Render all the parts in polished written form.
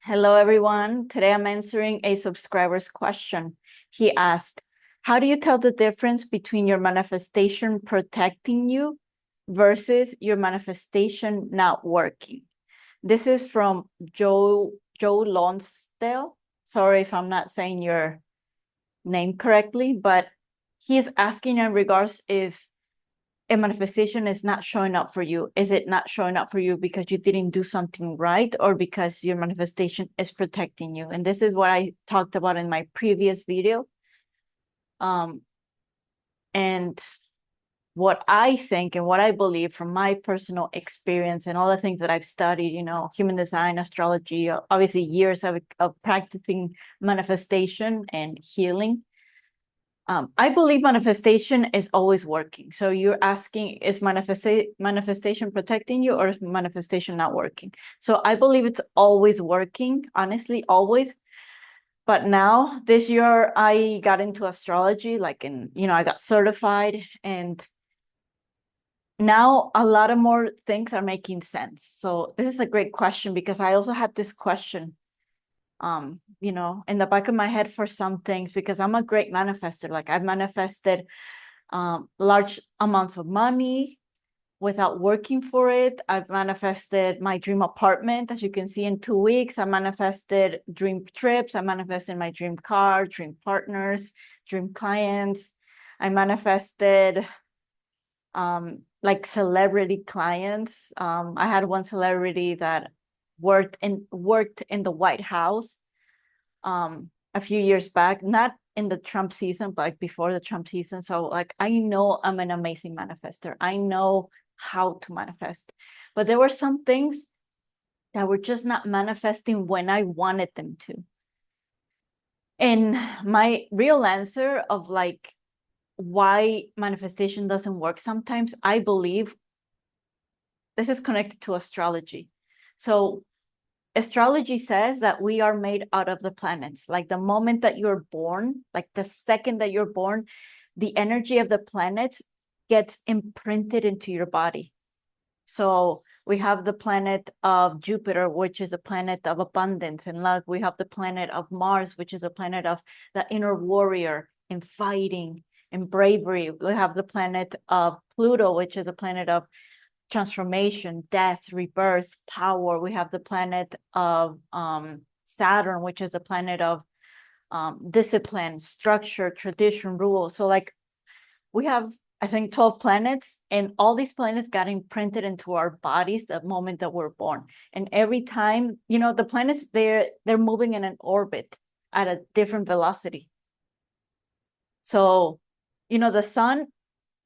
Hello, everyone. Today I'm answering a subscriber's question. He asked, how do you tell the difference between your manifestation protecting you versus your manifestation not working? This is from Joe Lonsdale. Sorry if I'm not saying your name correctly, but he is asking in regards if a manifestation is not showing up for you. Is it not showing up for you because you didn't do something right or because your manifestation is protecting you? And this is what I talked about in my previous video. And what I think and what I believe from my personal experience and all the things that I've studied, human design, astrology, obviously years of practicing manifestation and healing. I believe manifestation is always working. So you're asking, is manifestation protecting you or is manifestation not working? So I believe it's always working, honestly, always. But now this year I got into astrology, I got certified, and now a lot of more things are making sense. So this is a great question because I also had this question in the back of my head for some things because I'm a great manifester. Like I've manifested large amounts of money without working for it. I've manifested my dream apartment, as you can see, in 2 weeks. I manifested dream trips. I manifested my dream car, dream partners, dream clients. I manifested like celebrity clients. I had one celebrity that worked in the White House a few years back, not in the Trump season, but like before the Trump season. So like I know I'm an amazing manifester. I know how to manifest. But there were some things that were just not manifesting when I wanted them to. And my real answer of like why manifestation doesn't work sometimes, I believe this is connected to astrology. So astrology says that we are made out of the planets. Like the moment that you're born, like the second that you're born, the energy of the planets gets imprinted into your body. So we have the planet of Jupiter, which is a planet of abundance and luck. We have the planet of Mars, which is a planet of the inner warrior and fighting and bravery. We have the planet of Pluto, which is a planet of transformation, death, rebirth, power. We have the planet of Saturn, which is a planet of discipline, structure, tradition, rule. So like we have, I think, 12 planets, and all these planets got imprinted into our bodies the moment that we're born. And every time, the planets, they're moving in an orbit at a different velocity. So, the sun,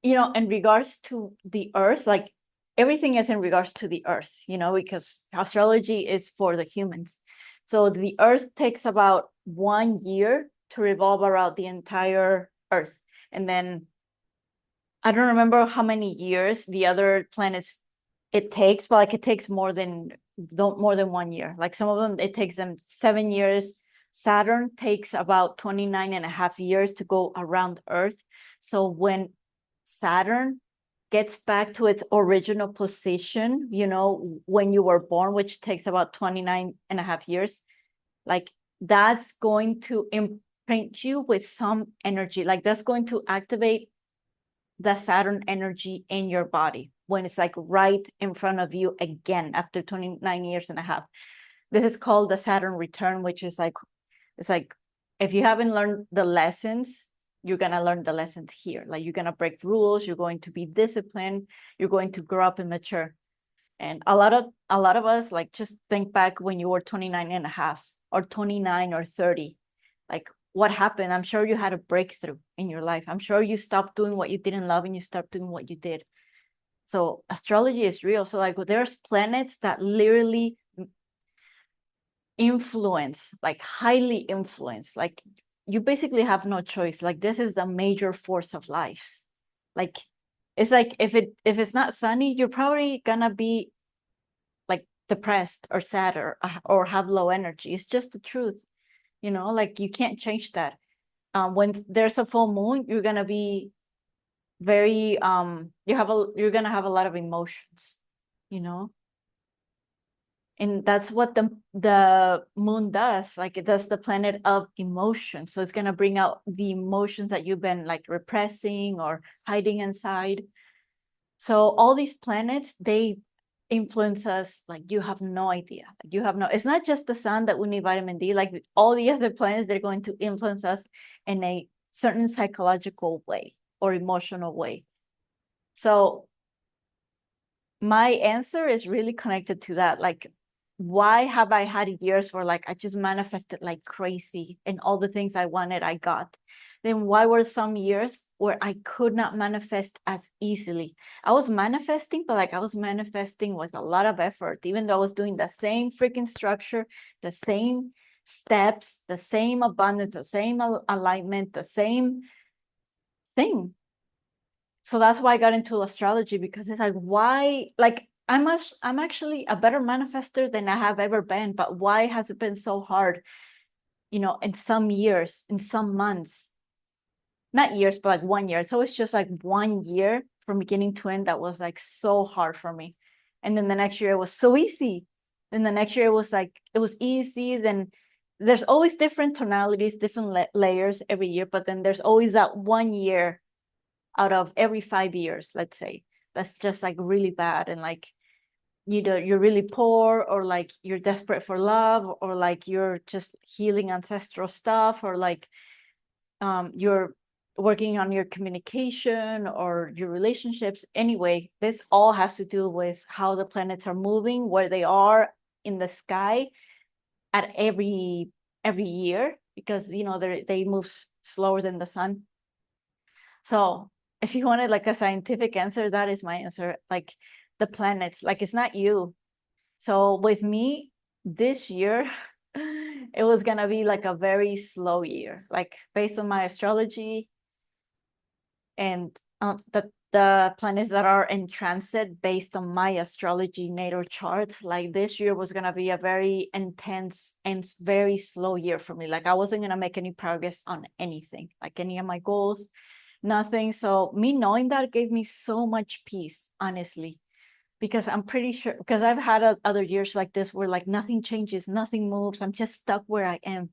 in regards to the earth, like everything is in regards to the earth, because astrology is for the humans. So the earth takes about 1 year to revolve around the entire earth. And then I don't remember how many years the other planets it takes, but like it takes more than 1 year. Like some of them, it takes them 7 years. Saturn takes about 29 and a half years to go around Earth. So when Saturn gets back to its original position, when you were born, which takes about 29 and a half years, like that's going to imprint you with some energy. Like that's going to activate the Saturn energy in your body when it's like right in front of you again after 29 years and a half. This is called the Saturn return, which is like, it's like if you haven't learned the lessons, you're going to learn the lessons here. Like you're going to break rules, you're going to be disciplined, you're going to grow up and mature. And a lot of us, like, just think back when you were 29 and a half or 29 or 30. Like what happened? I'm sure you had a breakthrough in your life. I'm sure you stopped doing what you didn't love and you stopped doing what you did. So astrology is real. So like there's planets that literally influence, like highly influence. Like you basically have no choice. Like this is a major force of life. Like it's like if it's not sunny, you're probably gonna be like depressed or sad or have low energy. It's just the truth. Like you can't change that. When there's a full moon, you're gonna be very you're gonna have a lot of emotions, you know. And that's what the moon does. Like it does the planet of emotion. So it's gonna bring out the emotions that you've been like repressing or hiding inside. So all these planets, they influence us like you have no idea. Like you have no, it's not just the sun that we need vitamin D, like all the other planets, they're going to influence us in a certain psychological way or emotional way. So my answer is really connected to that. Like, why have I had years where like I just manifested like crazy and all the things I wanted, I got? Then why were some years where I could not manifest as easily? I was manifesting, but like I was manifesting with a lot of effort, even though I was doing the same freaking structure, the same steps, the same abundance, the same alignment, the same thing. So that's why I got into astrology, because it's like, why, like I'm actually a better manifester than I have ever been, but why has it been so hard, in some years, in some months, not years, but like 1 year. So it's just like 1 year from beginning to end that was like so hard for me. And then the next year it was so easy. Then the next year it was like, it was easy. Then there's always different tonalities, different layers every year, but then there's always that 1 year out of every 5 years, let's say, that's just like really bad. And like either you're really poor, or like you're desperate for love, or like you're just healing ancestral stuff, or like you're working on your communication or your relationships. Anyway, this all has to do with how the planets are moving, where they are in the sky at every year, because they move slower than the sun. So if you wanted like a scientific answer, that is my answer. Like the planets, like it's not you. So with me, this year, it was gonna be like a very slow year, like based on my astrology and the planets that are in transit based on my astrology natal chart. Like this year was gonna be a very intense and very slow year for me. Like I wasn't gonna make any progress on anything, like any of my goals, nothing. So me knowing that gave me so much peace, honestly, because I'm pretty sure, because I've had other years like this where like nothing changes, nothing moves. I'm just stuck where I am.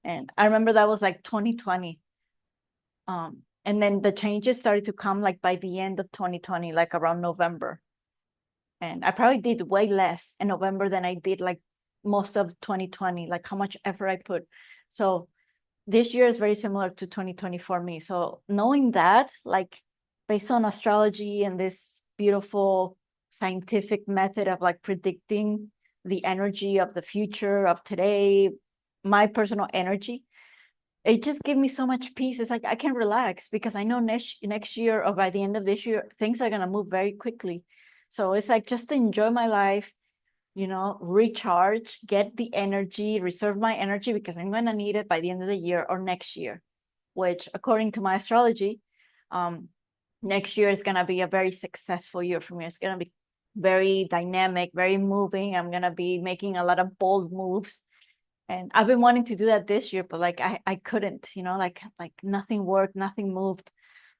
And I remember that was like 2020. And then the changes started to come like by the end of 2020, like around November. And I probably did way less in November than I did like most of 2020, like how much effort I put. So this year is very similar to 2020 for me. So knowing that, like based on astrology and this beautiful scientific method of like predicting the energy of the future of today, my personal energy, it just gave me so much peace. It's like I can relax because I know next year, or by the end of this year, things are gonna move very quickly. So it's like just enjoy my life, recharge, get the energy, reserve my energy, because I'm going to need it by the end of the year or next year, which according to my astrology, um, next year is going to be a very successful year for me. It's going to be very dynamic, very moving. I'm going to be making a lot of bold moves. And I've been wanting to do that this year, but like I couldn't, like nothing worked, nothing moved.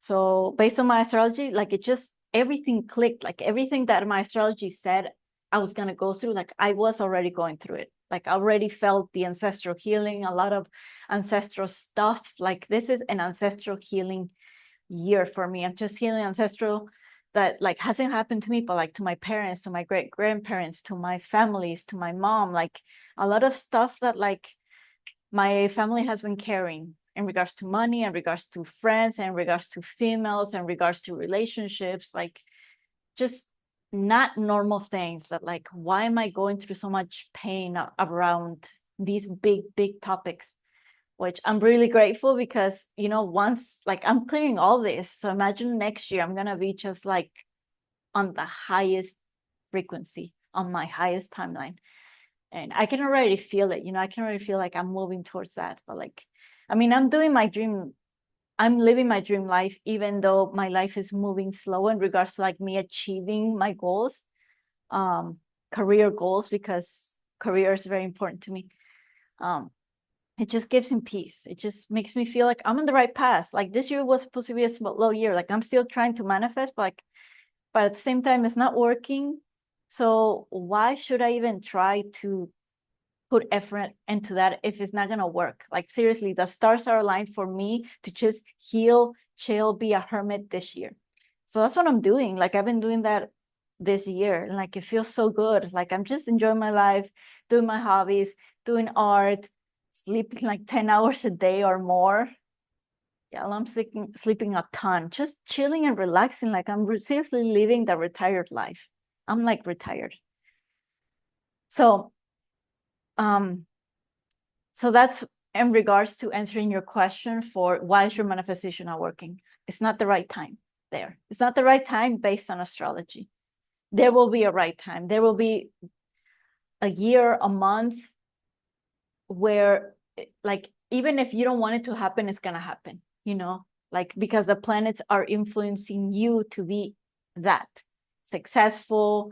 So based on my astrology, like it just everything clicked, like everything that my astrology said I was gonna go through, like I was already going through it. Like I already felt the ancestral healing, a lot of ancestral stuff. Like this is an ancestral healing year for me. I'm just healing ancestral that like hasn't happened to me, but like to my parents, to my great grandparents, to my families, to my mom, like a lot of stuff that like my family has been carrying in regards to money, in regards to friends, in regards to females, in regards to relationships, like just not normal things that like, why am I going through so much pain around these big topics? Which I'm really grateful because, once like I'm clearing all this. So imagine next year I'm gonna be just like on the highest frequency, on my highest timeline. And I can already feel it, I can already feel like I'm moving towards that. But like, I mean, I'm living my dream life, even though my life is moving slow in regards to like me achieving my goals, um, career goals, because career is very important to me. Um, it just gives him peace. It just makes me feel like I'm on the right path. Like this year was supposed to be a slow year. Like I'm still trying to manifest, but at the same time, it's not working. So why should I even try to put effort into that if it's not gonna work? Like seriously, the stars are aligned for me to just heal, chill, be a hermit this year. So that's what I'm doing. Like I've been doing that this year. And like it feels so good. Like I'm just enjoying my life, doing my hobbies, doing art, sleeping like 10 hours a day or more. Yeah, I'm sleeping a ton, just chilling and relaxing. Like I'm seriously living the retired life. I'm like retired. So um so that's in regards to answering your question for why is your manifestation not working. It's not the right time there. It's not the right time based on astrology. There will be a right time. There will be a year, a month where like even if you don't want it to happen, it's gonna happen, you know, like because the planets are influencing you to be that successful,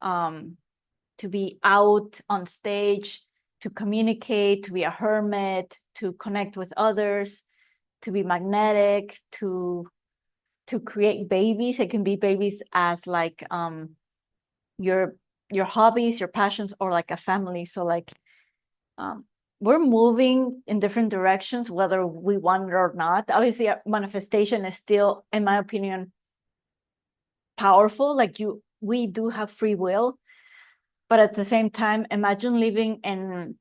to be out on stage, to communicate, to be a hermit, to connect with others, to be magnetic, to create babies. It can be babies as like your your hobbies, your passions, or like a family. So like um we're moving in different directions whether we want it or not. Obviously manifestation is still, in my opinion, powerful. Like we do have free will, but at the same time, imagine living in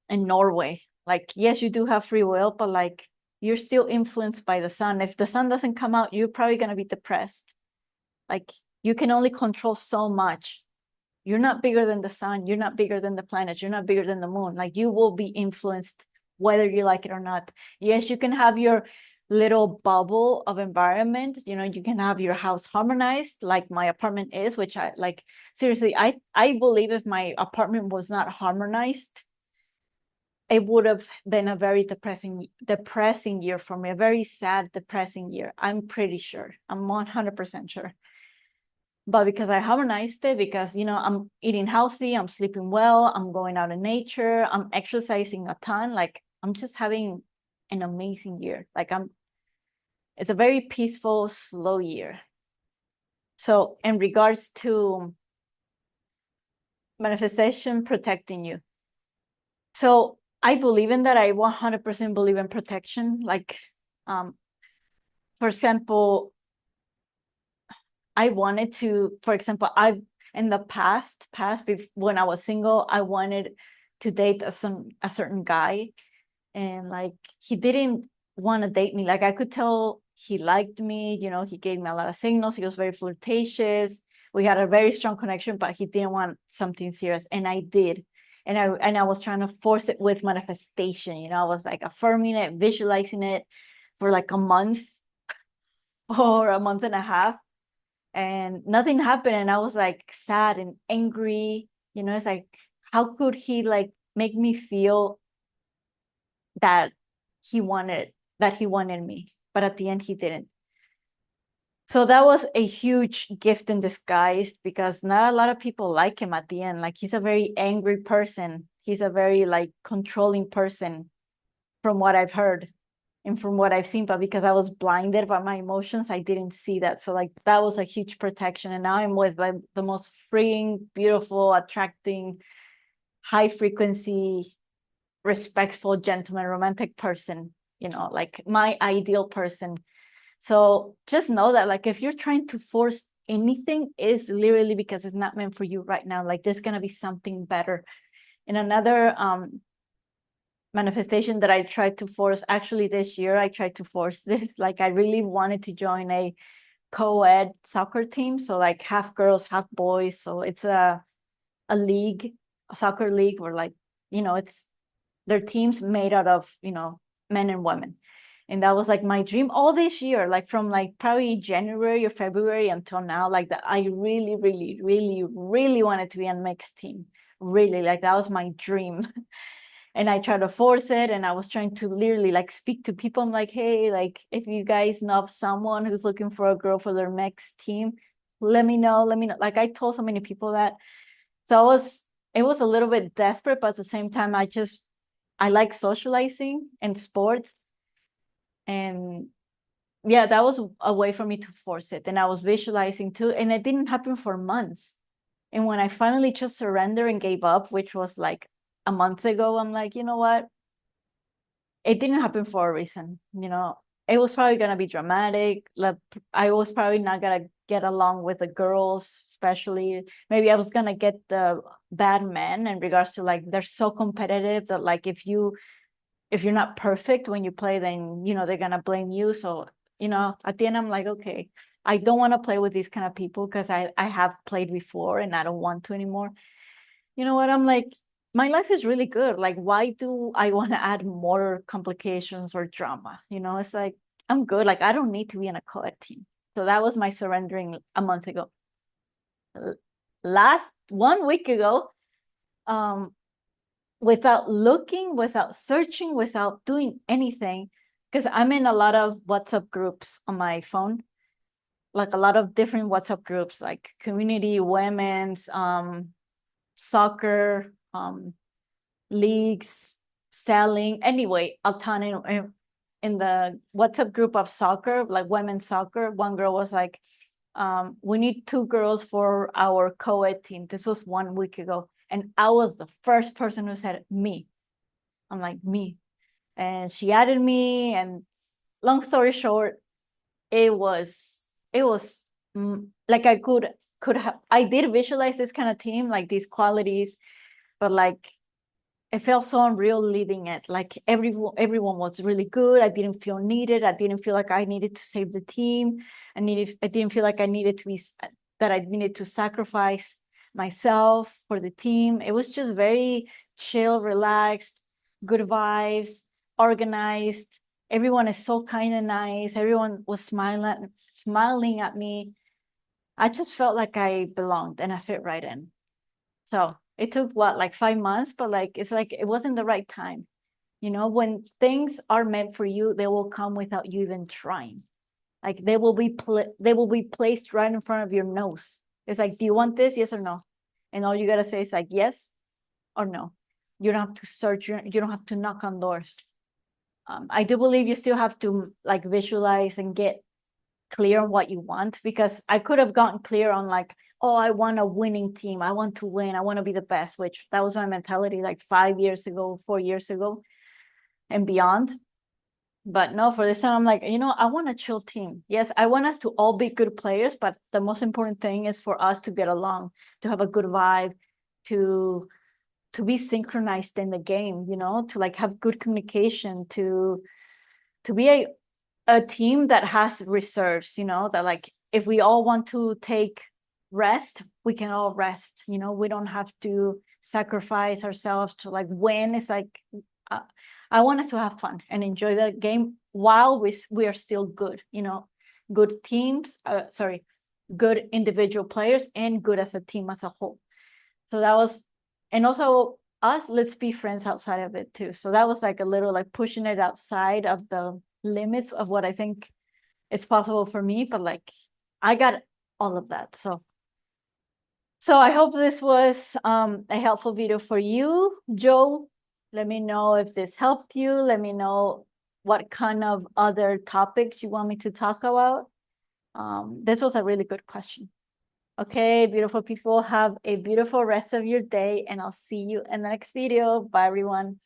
Norway. Like, yes, you do have free will, but like you're still influenced by the sun. If the sun doesn't come out, you're probably gonna be depressed. Like you can only control so much. You're not bigger than the sun. You're not bigger than the planets. You're not bigger than the moon. Like you will be influenced whether you like it or not. Yes, you can have your little bubble of environment. You know, you can have your house harmonized like my apartment is, which I like. Seriously, I believe if my apartment was not harmonized, it would have been a very depressing year for me, a very sad, depressing year. I'm pretty sure. I'm 100% sure. But because I harmonized it, because you know, I'm eating healthy, I'm sleeping well, I'm going out in nature, I'm exercising a ton, like I'm just having an amazing year. Like it's a very peaceful, slow year. So in regards to manifestation protecting you. So I believe in that. I 100% believe in protection. Like, for example, I wanted to, for example, I in the past when I was single, I wanted to date a certain guy, and like he didn't want to date me. Like I could tell he liked me, you know, he gave me a lot of signals. He was very flirtatious. We had a very strong connection, but he didn't want something serious, and I did. And I was trying to force it with manifestation, you know, I was like affirming it, visualizing it for like a month or a month and a half, and nothing happened. And I was like sad and angry, you know. It's like, how could he like make me feel that he wanted me, but at the end he didn't. So that was a huge gift in disguise, because not a lot of people like him at the end. Like he's a very angry person, he's a very like controlling person, from what I've heard and from what I've seen. But because I was blinded by my emotions, I didn't see that. So like that was a huge protection. And now I'm with like the most freeing, beautiful, attracting, high frequency, respectful, gentleman, romantic person, you know, like my ideal person. So just know that like if you're trying to force anything, it's literally because it's not meant for you right now. Like there's gonna be something better. And another manifestation that I tried to force, actually this year I tried to force this. Like I really wanted to join a co-ed soccer team, so like half girls, half boys. So it's a league, a soccer league, where like, you know, it's their teams made out of, you know, men and women. And that was like my dream all this year, like from like probably January or February until now. Like that, I really, really, really, really wanted to be on mixed team. Really, like that was my dream. And I tried to force it, and I was trying to literally like speak to people. I'm like, hey, like if you guys know of someone who's looking for a girl for their mixed team, let me know. Let me know. Like I told so many people that. So it was a little bit desperate, but at the same time, I like socializing and sports. And yeah, that was a way for me to force it. And I was visualizing too. And it didn't happen for months. And when I finally just surrendered and gave up, which was like a month ago, I'm like, you know what? It didn't happen for a reason. It was probably gonna be dramatic. Like, I was probably not gonna get along with the girls, especially. Maybe I was gonna get the bad men in regards to like they're so competitive that like if you're not perfect when you play, then they're gonna blame you. So at the end, I'm like, okay, I don't want to play with these kind of people because I have played before and I don't want to anymore. You know what? I'm like, my life is really good. Like, why do I want to add more complications or drama? It's like I'm good. Like, I don't need to be in a co-ed team. So that was my surrendering a month ago. Last 1 week ago, um, without looking, without searching, without doing anything, because I'm in a lot of WhatsApp groups on my phone, like a lot of different WhatsApp groups, like community, women's, soccer, leagues, selling. Anyway, a ton in the WhatsApp group of soccer, like women's soccer. One girl was like, we need 2 girls for our co-ed team. This was 1 week ago. And I was the first person who said me. I'm like, me. And she added me. And long story short, it was like I did visualize this kind of team, like these qualities, but like it felt so unreal leaving it. Like everyone was really good. I didn't feel needed. I didn't feel like I needed to save the team. I didn't feel like I needed to be that I needed to sacrifice myself for the team. It was just very chill, relaxed, good vibes, organized. Everyone is so kind and nice. Everyone was smiling at me. I just felt like I belonged and I fit right in. So it took what, like 5 months, but like it's like it wasn't the right time. When things are meant for you, they will come without you even trying. Like they will be placed right in front of your nose. It's like, do you want this? Yes or no? And all you gotta say is like yes or no. You don't have to search. You don't have to knock on doors. I do believe you still have to like visualize and get clear on what you want, because I could have gotten clear on like, oh, I want a winning team. I want to win. I want to be the best, which that was my mentality like 5 years ago, 4 years ago and beyond. But no, for this time, I'm like, I want a chill team. Yes, I want us to all be good players, but the most important thing is for us to get along, to have a good vibe, to be synchronized in the game, to like have good communication, to be a team that has reserves, that like if we all want to take rest, we can all rest. We don't have to sacrifice ourselves to like win. It's like I want us to have fun and enjoy the game while we are still good. Good teams. Sorry, good individual players and good as a team as a whole. So that was, and also us. Let's be friends outside of it too. So that was like a little like pushing it outside of the limits of what I think is possible for me, but like I got all of that. So I hope this was a helpful video for you, Joe. Let me know if this helped you. Let me know what kind of other topics you want me to talk about. This was a really good question. Okay, beautiful people, have a beautiful rest of your day, and I'll see you in the next video. Bye, everyone.